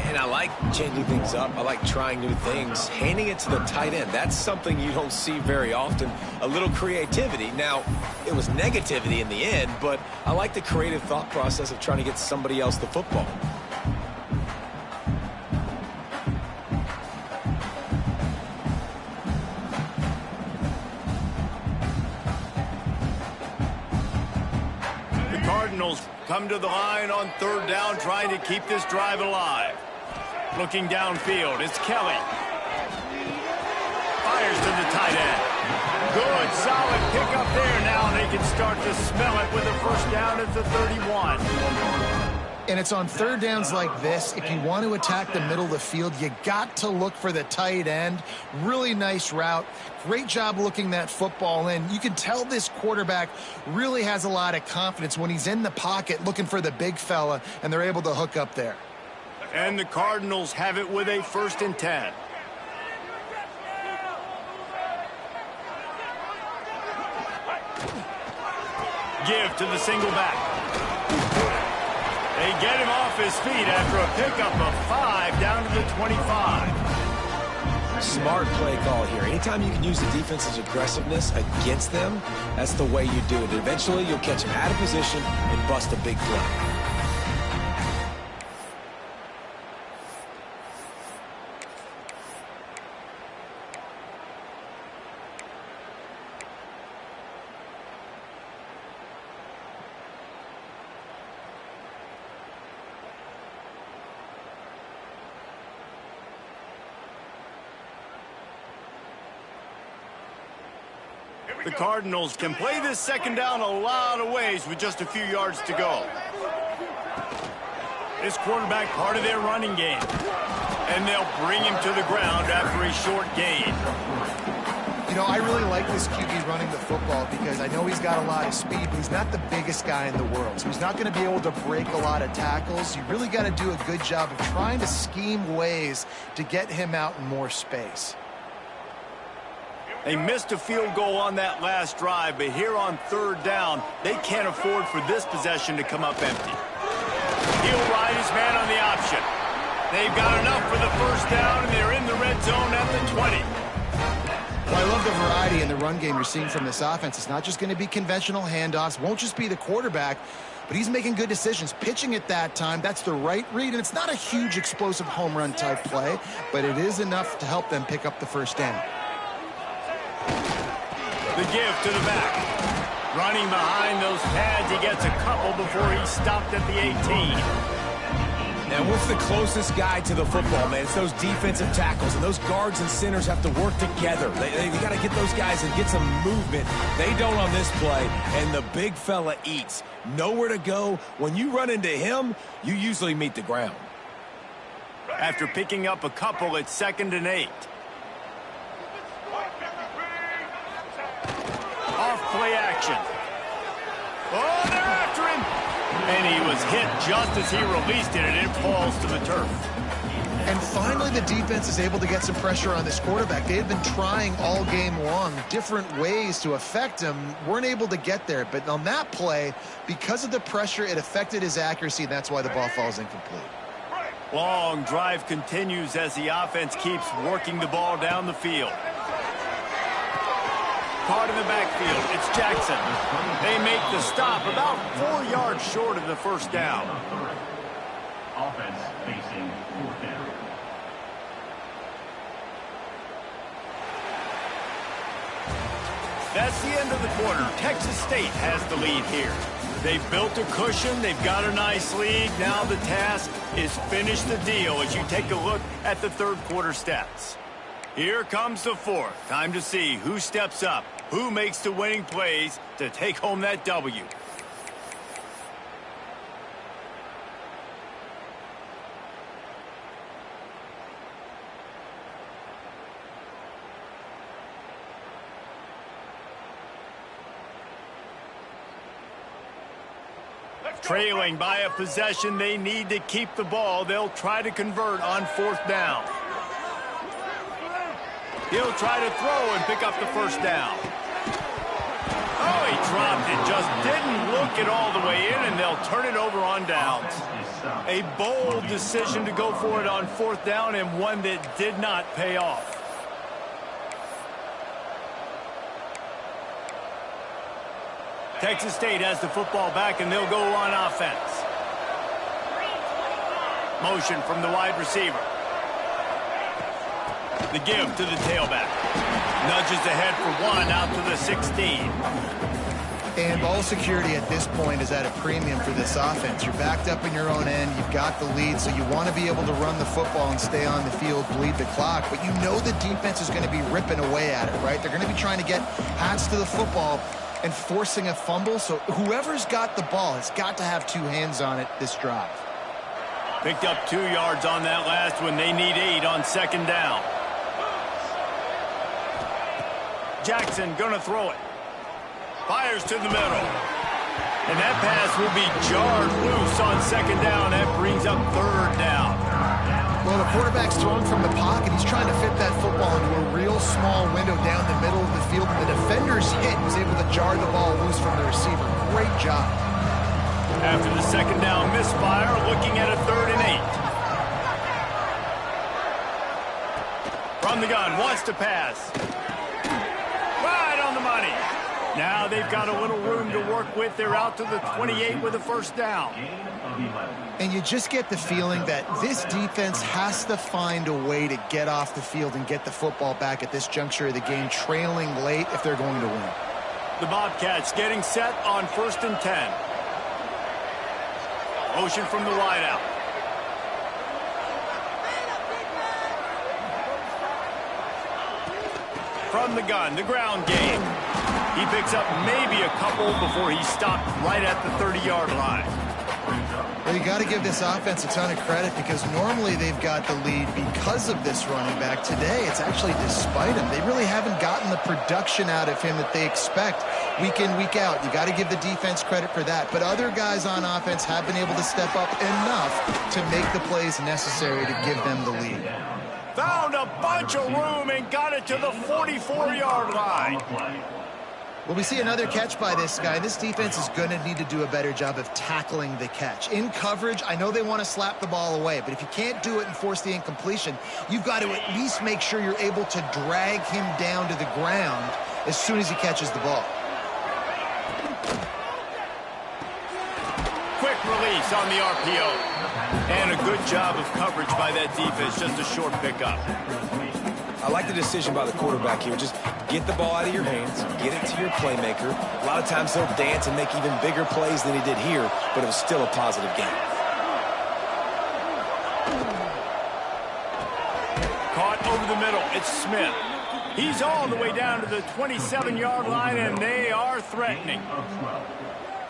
And I like changing things up. I like trying new things. Handing it to the tight end, that's something you don't see very often. A little creativity. Now, it was negativity in the end, but I like the creative thought process of trying to get somebody else the football. The Cardinals come to the line on third down, trying to keep this drive alive. Looking downfield, it's Kelly. Fires to the tight end. Good, solid pickup there. Now they can start to smell it with a first down at the 31. And it's on third downs like this. If you want to attack the middle of the field, you got to look for the tight end. Really nice route. Great job looking that football in. You can tell this quarterback really has a lot of confidence when he's in the pocket looking for the big fella, and they're able to hook up there. And the Cardinals have it with a 1st and 10. Give to the single back. They get him off his feet after a pickup of 5 down to the 25. Smart play call here. Anytime you can use the defense's aggressiveness against them, that's the way you do it. Eventually, you'll catch them out of position and bust a big play. The Cardinals can play this second down a lot of ways with just a few yards to go. This quarterback part of their running game. And they'll bring him to the ground after a short gain. You know, I really like this QB running the football because I know he's got a lot of speed, but he's not the biggest guy in the world. So he's not going to be able to break a lot of tackles. You really got to do a good job of trying to scheme ways to get him out in more space. They missed a field goal on that last drive, but here on third down, they can't afford for this possession to come up empty. He'll ride his man on the option. They've got enough for the first down, and they're in the red zone at the 20. Well, I love the variety in the run game you're seeing from this offense. It's not just going to be conventional handoffs, won't just be the quarterback, but he's making good decisions. Pitching at that time, that's the right read, and it's not a huge explosive home run type play, but it is enough to help them pick up the first down. The give to the back. Running behind those pads, he gets a couple before he's stopped at the 18. Now, what's the closest guy to the football, man? It's those defensive tackles, and those guards and centers have to work together. They got to get those guys and get some movement. They don't on this play, and the big fella eats. Nowhere to go. When you run into him, you usually meet the ground. After picking up a couple, it's 2nd and 8. Off play action. Oh, they're after him. And he was hit just as he released it, and it falls to the turf. And finally, the defense is able to get some pressure on this quarterback. They had been trying all game long different ways to affect him. Weren't able to get there. But on that play, because of the pressure, it affected his accuracy, and that's why the ball falls incomplete. Long drive continues as the offense keeps working the ball down the field. Card in the backfield, it's Jackson. They make the stop about 4 yards short of the first down. Offense facing 4th down. That's the end of the quarter. Texas State has the lead here. They've built a cushion. They've got a nice lead. Now the task is finish the deal as you take a look at the third quarter stats. Here comes the fourth. Time to see who steps up, who makes the winning plays to take home that W. Trailing by a possession, they need to keep the ball. They'll try to convert on 4th down. He'll try to throw and pick up the first down. Oh, he dropped it. Just didn't look it all the way in, and they'll turn it over on downs. A bold decision to go for it on 4th down, and one that did not pay off. Texas State has the football back, and they'll go on offense. Motion from the wide receiver. The give to the tailback. Nudges ahead for 1 out to the 16. And ball security at this point is at a premium for this offense. You're backed up in your own end. You've got the lead, so you want to be able to run the football and stay on the field, bleed the clock. But you know the defense is going to be ripping away at it, right? They're going to be trying to get hats to the football and forcing a fumble. So whoever's got the ball has got to have two hands on it this drive. Picked up 2 yards on that last one. They need 8 on second down. Jackson going to throw it. Fires to the middle. And that pass will be jarred loose on second down. That brings up third down. Well, the quarterback's throwing from the pocket. He's trying to fit that football into a real small window down the middle of the field. And the defender's hit was able to jar the ball loose from the receiver. Great job. After the second down misfire, looking at a 3rd and 8. From the gun, wants to pass. Right on the money. Now they've got a little room to work with. They're out to the 28 with a first down. And you just get the feeling that this defense has to find a way to get off the field and get the football back at this juncture of the game, trailing late if they're going to win. The Bobcats getting set on 1st and 10. Motion from the wideout. From the gun, the ground game. He picks up maybe a couple before he stopped right at the 30-yard line. Well, you got to give this offense a ton of credit because normally they've got the lead because of this running back. Today, it's actually despite him. They really haven't gotten the production out of him that they expect week in, week out. You got to give the defense credit for that. But other guys on offense have been able to step up enough to make the plays necessary to give them the lead. Found a bunch of room and got it to the 44-yard line. Well, we see another catch by this guy. This defense is going to need to do a better job of tackling the catch. In coverage, I know they want to slap the ball away, but if you can't do it and force the incompletion, you've got to at least make sure you're able to drag him down to the ground as soon as he catches the ball. Quick release on the RPO. And a good job of coverage by that defense. Just a short pickup. I like the decision by the quarterback here. Just get the ball out of your hands, get it to your playmaker. A lot of times he'll dance and make even bigger plays than he did here, but it was still a positive game. Caught over the middle. It's Smith. He's all the way down to the 27-yard line, and they are threatening.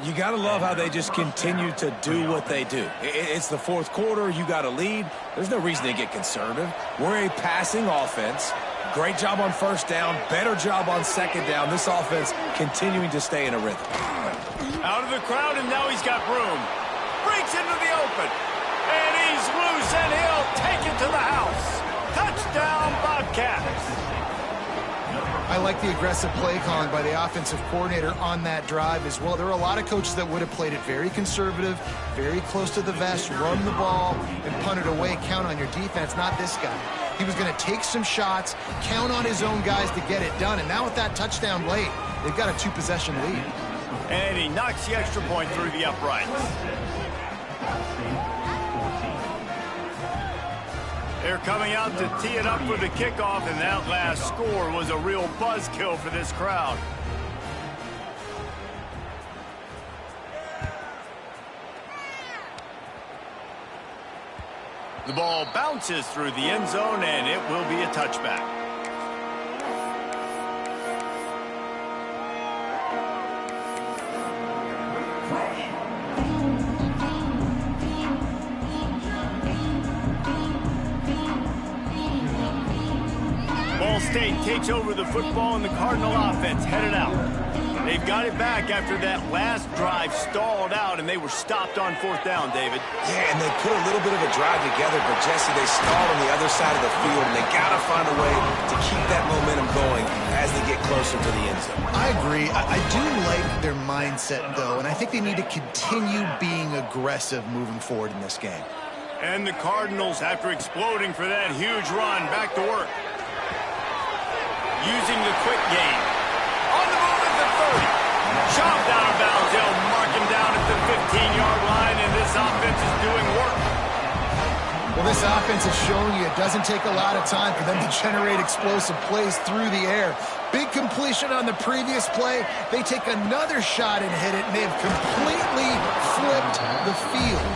You got to love how they just continue to do what they do. It's the 4th quarter. You got a lead. There's no reason to get conservative. We're a passing offense. Great job on first down. Better job on second down. This offense continuing to stay in a rhythm. Out of the crowd, and now he's got room. Breaks into the open. And he's loose, and he'll take it to the house. Touchdown, Bobcats. I like the aggressive play calling by the offensive coordinator on that drive as well. There are a lot of coaches that would have played it very conservative, very close to the vest, run the ball, and punt it away, count on your defense. Not this guy. He was going to take some shots, count on his own guys to get it done. And now with that touchdown late, they've got a 2-possession lead. And he knocks the extra point through the uprights. They're coming out to tee it up for the kickoff, and that last score was a real buzzkill for this crowd. The ball bounces through the end zone, and it will be a touchback. Ball State takes over the football, and the Cardinal offense headed out. They've got it back after that last drive stalled out, and they were stopped on 4th down, David. Yeah, and they put a little bit of a drive together, but Jesse, they stalled on the other side of the field, and they got to find a way to keep that momentum going as they get closer to the end zone. I agree. I do like their mindset, though, and I think they need to continue being aggressive moving forward in this game. And the Cardinals, after exploding for that huge run, back to work. Using the quick game. On the move at the 30. Chopped out of bounds. They'll mark him down at the 15-yard line, and this offense is doing work. Well, this offense is showing you it doesn't take a lot of time for them to generate explosive plays through the air. Big completion on the previous play. They take another shot and hit it, and they have completely flipped the field.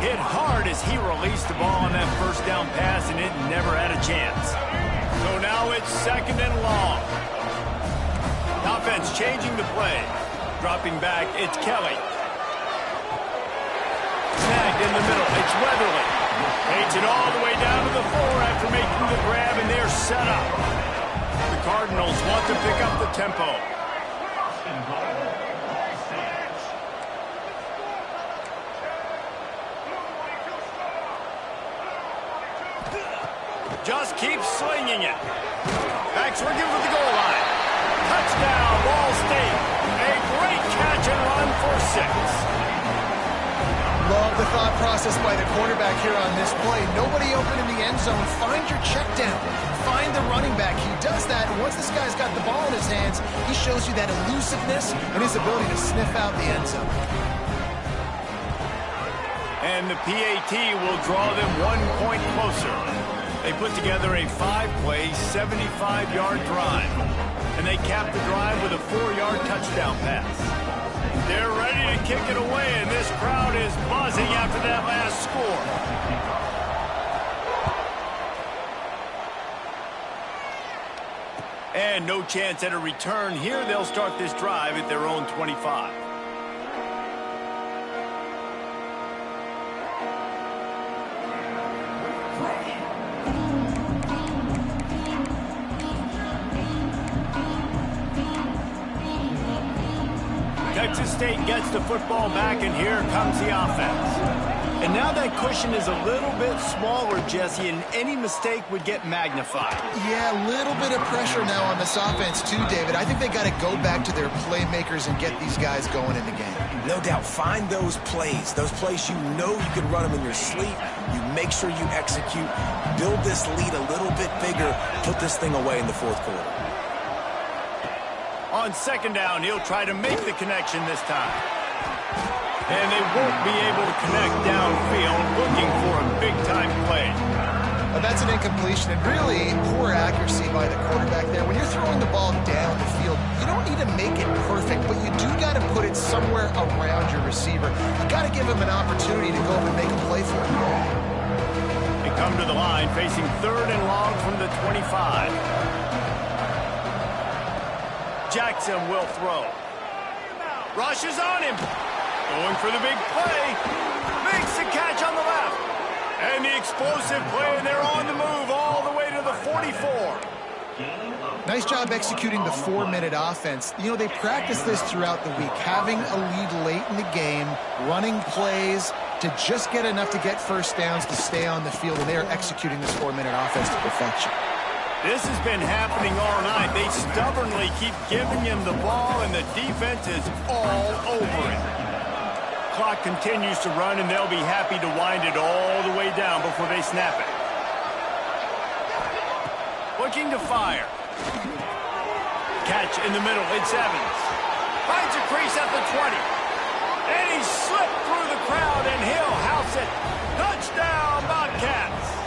Hit hard as he released the ball on that first down pass, and it never had a chance. So now it's 2nd and long. Offense changing the play. Dropping back, it's Kelly. Snagged in the middle, it's Weatherly. Takes it all the way down to the floor after making the grab, and they're set up. The Cardinals want to pick up the tempo. Just keeps slinging it. Backs working for the goal line. Touchdown, Ball State. A great catch and run for 6. Love the thought process by the quarterback here on this play. Nobody open in the end zone. Find your check down. Find the running back. He does that, and once this guy's got the ball in his hands, he shows you that elusiveness and his ability to sniff out the end zone. And the PAT will draw them 1 point closer. They put together a 5-play, 75-yard drive. And they cap the drive with a 4-yard touchdown pass. They're ready to kick it away, and this crowd is buzzing after that last score. And no chance at a return here. They'll start this drive at their own 25. Texas State gets the football back, and here comes the offense. And now that cushion is a little bit smaller, Jesse, and any mistake would get magnified. Yeah, a little bit of pressure now on this offense too, David. I think they got to go back to their playmakers and get these guys going in the game. No doubt. Find those plays you know you can run them in your sleep. You make sure you execute. Build this lead a little bit bigger. Put this thing away in the 4th quarter. On 2nd down, he'll try to make the connection this time. And they won't be able to connect downfield, looking for a big-time play. That's an incompletion, and really poor accuracy by the quarterback there. When you're throwing the ball down the field, you don't need to make it perfect, but you do got to put it somewhere around your receiver. You got to give him an opportunity to go up and make a play for him. They come to the line, facing 3rd and long from the 25. Jackson will throw. Rush is on him. Going for the big play. Makes the catch on the left. And the explosive play, and they're on the move all the way to the 44. Nice job executing the 4-minute offense. You know, they practice this throughout the week, having a lead late in the game, running plays to just get enough to get first downs to stay on the field, and they are executing this 4-minute offense to perfection. This has been happening all night. They stubbornly keep giving him the ball, and the defense is all over it. Clock continues to run, and they'll be happy to wind it all the way down before they snap it. Looking to fire. Catch in the middle. It's Evans. Finds a crease at the 20. And he slipped through the crowd, and he'll house it. Touchdown, Bobcats.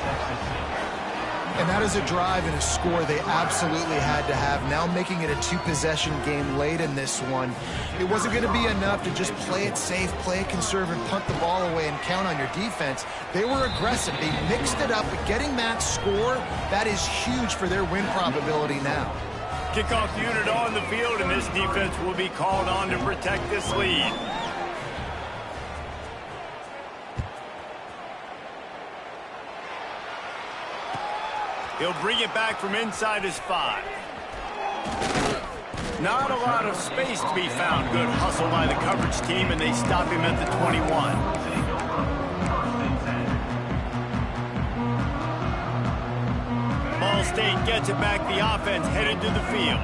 And that is a drive and a score they absolutely had to have. Now making it a 2-possession game late in this one. It wasn't going to be enough to just play it safe, play it conservative, punt the ball away, and count on your defense. They were aggressive. They mixed it up. But getting that score, that is huge for their win probability now. Kickoff unit on the field, and this defense will be called on to protect this lead. He'll bring it back from inside his 5. Not a lot of space to be found. Good hustle by the coverage team, and they stop him at the 21. Ball State gets it back. The offense headed to the field.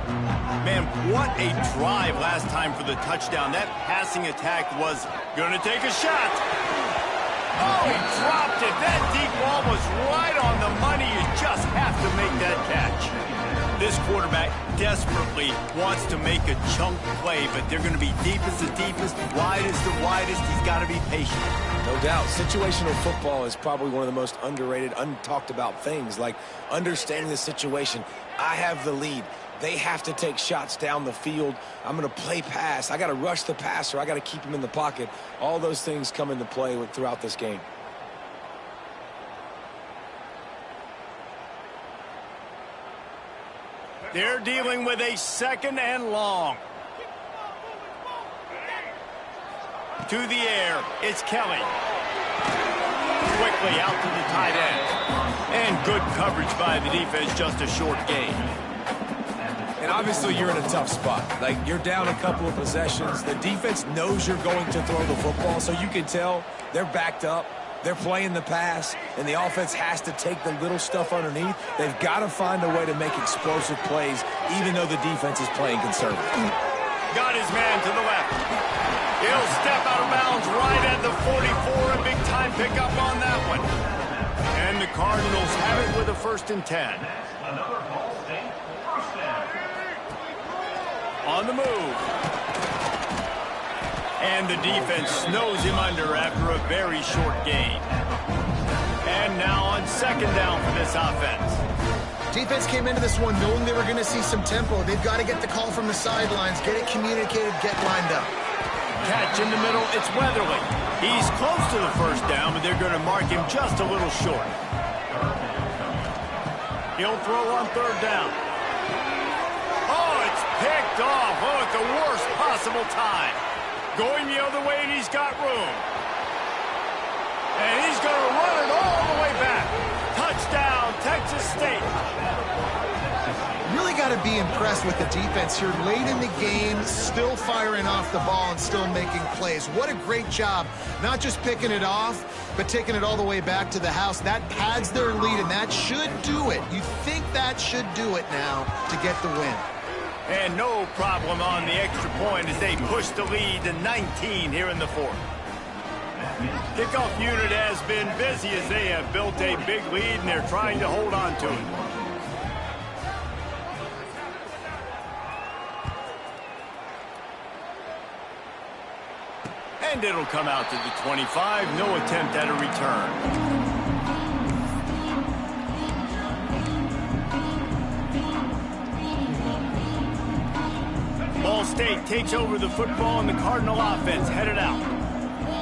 Man, what a drive last time for the touchdown. That passing attack was going to take a shot. Oh, he dropped it. That deep ball was right on the money. You just have to make that catch. This quarterback desperately wants to make a chunk play, but they're going to be deepest the deepest, widest the widest. He's got to be patient. No doubt. Situational football is probably one of the most underrated, untalked about things, like understanding the situation. I have the lead. They have to take shots down the field. I'm going to play pass. I got to rush the passer. I got to keep him in the pocket. All those things come into play throughout this game. They're dealing with a 2nd and long. To the air, it's Kelly. Quickly out to the tight end. And good coverage by the defense, just a short gain. And obviously you're in a tough spot. Like, you're down a couple of possessions. The defense knows you're going to throw the football, so you can tell they're backed up. They're playing the pass, and the offense has to take the little stuff underneath. They've got to find a way to make explosive plays, even though the defense is playing conservative. Got his man to the left. He'll step out of bounds right at the 44. A big-time pickup on that one. And the Cardinals have it with a 1st and 10. Another Ball State first down. On the move. And the defense snows him under after a very short gain. And now on 2nd down for this offense. Defense came into this one knowing they were going to see some tempo. They've got to get the call from the sidelines, get it communicated, get lined up. Catch in the middle, it's Weatherly. He's close to the 1st down, but they're going to mark him just a little short. He'll throw on 3rd down. Oh, it's picked off. Oh, at the worst possible time. Going the other way, and he's got room. And he's going to run it all the way back. Touchdown, Texas State. Really got to be impressed with the defense here. Late in the game, still firing off the ball and still making plays. What a great job. Not just picking it off, but taking it all the way back to the house. That pads their lead, and that should do it. You think that should do it now to get the win. And no problem on the extra point as they push the lead to 19 here in the 4th. Kickoff unit has been busy as they have built a big lead, and they're trying to hold on to it. And it'll come out to the 25. No attempt at a return. Ball State takes over the football, and the Cardinal offense headed out.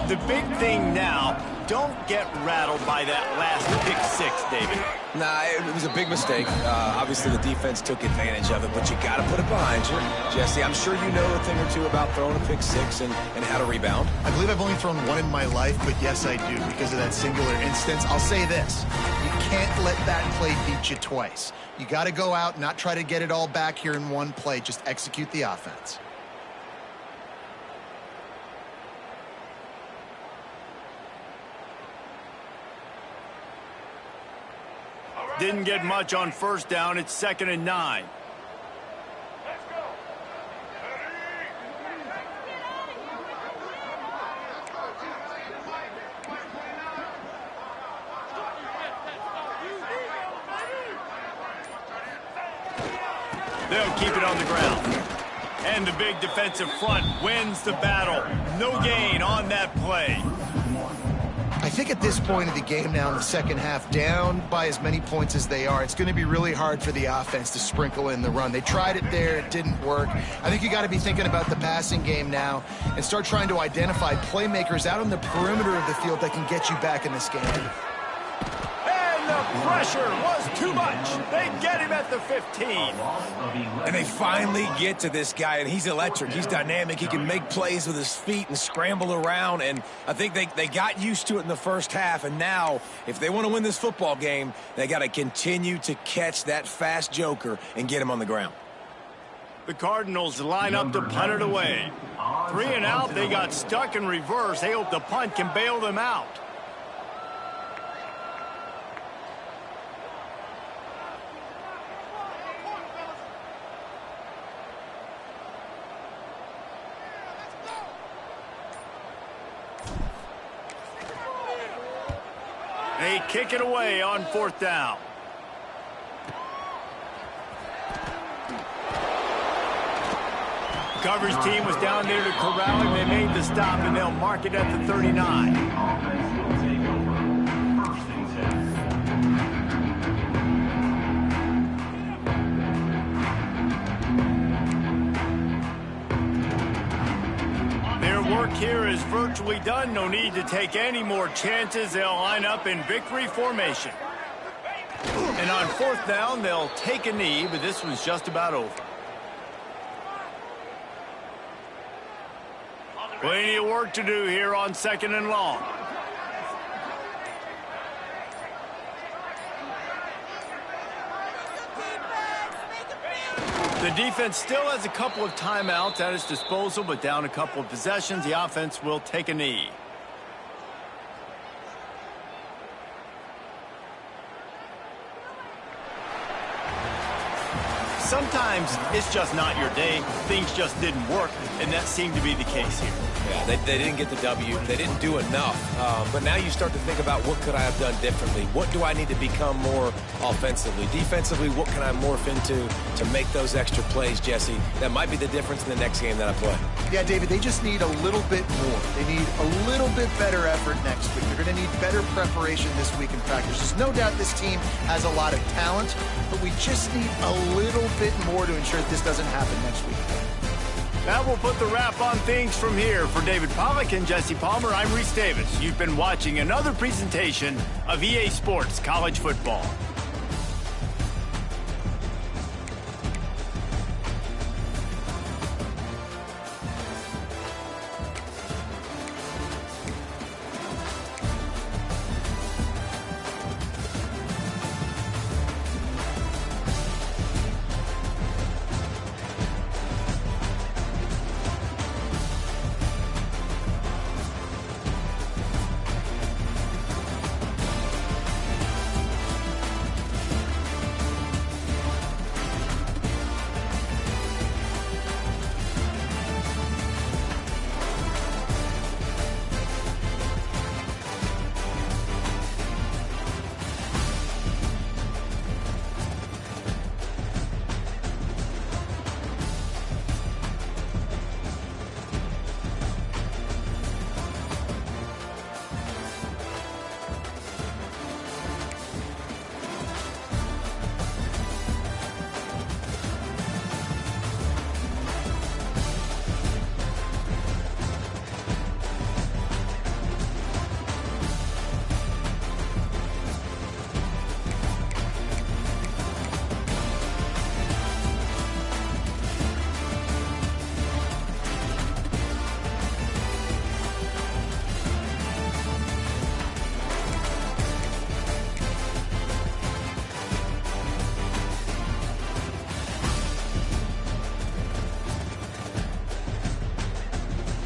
The big thing now, don't get rattled by that last pick 6, David. Nah, it was a big mistake. Obviously, the defense took advantage of it, but you got to put it behind you. Jesse, I'm sure you know a thing or two about throwing a pick 6 and how to rebound. I believe I've only thrown one in my life, but yes, I do because of that singular instance. I'll say this. You can't let that play beat you twice. You got to go out, not try to get it all back here in one play. Just execute the offense. Didn't get much on 1st down. It's 2nd and 9. They'll keep it on the ground. And the big defensive front wins the battle. No gain on that play. I think at this point of the game now in the 2nd half, down by as many points as they are, it's going to be really hard for the offense to sprinkle in the run. They tried it there. It didn't work. I think you got to be thinking about the passing game now and start trying to identify playmakers out on the perimeter of the field that can get you back in this game. The pressure was too much. They get him at the 15. And they finally get to this guy, and he's electric. He's dynamic. He can make plays with his feet and scramble around, and I think they got used to it in the 1st half, and now, if they want to win this football game, they got to continue to catch that fast joker and get him on the ground. The Cardinals line up to punt it away. 3 and out, they got stuck in reverse. They hope the punt can bail them out. They kick it away on 4th down. Coverage team was down there to corral him. They made the stop, and they'll mark it at the 39. work here is virtually done. No need to take any more chances. They'll line up in victory formation. And on fourth down, they'll take a knee, but this one's just about over. Plenty of work to do here on 2nd and long. The defense still has a couple of timeouts at its disposal, but down a couple of possessions, the offense will take a knee. Sometimes it's just not your day. Things just didn't work, and that seemed to be the case here. Yeah, they didn't get the W. They didn't do enough. But now you start to think about what could I have done differently? What do I need to become more offensively? Defensively, what can I morph into to make those extra plays, Jesse? That might be the difference in the next game that I play. Yeah, David, they just need a little bit more. They need a little bit better effort next week. They're going to need better preparation this week in practice. There's no doubt this team has a lot of talent, but we just need a little bit more to ensure that this doesn't happen next week. That will put the wrap on things from here. For David Pollack and Jesse Palmer, I'm Reese Davis. You've been watching another presentation of EA Sports College Football.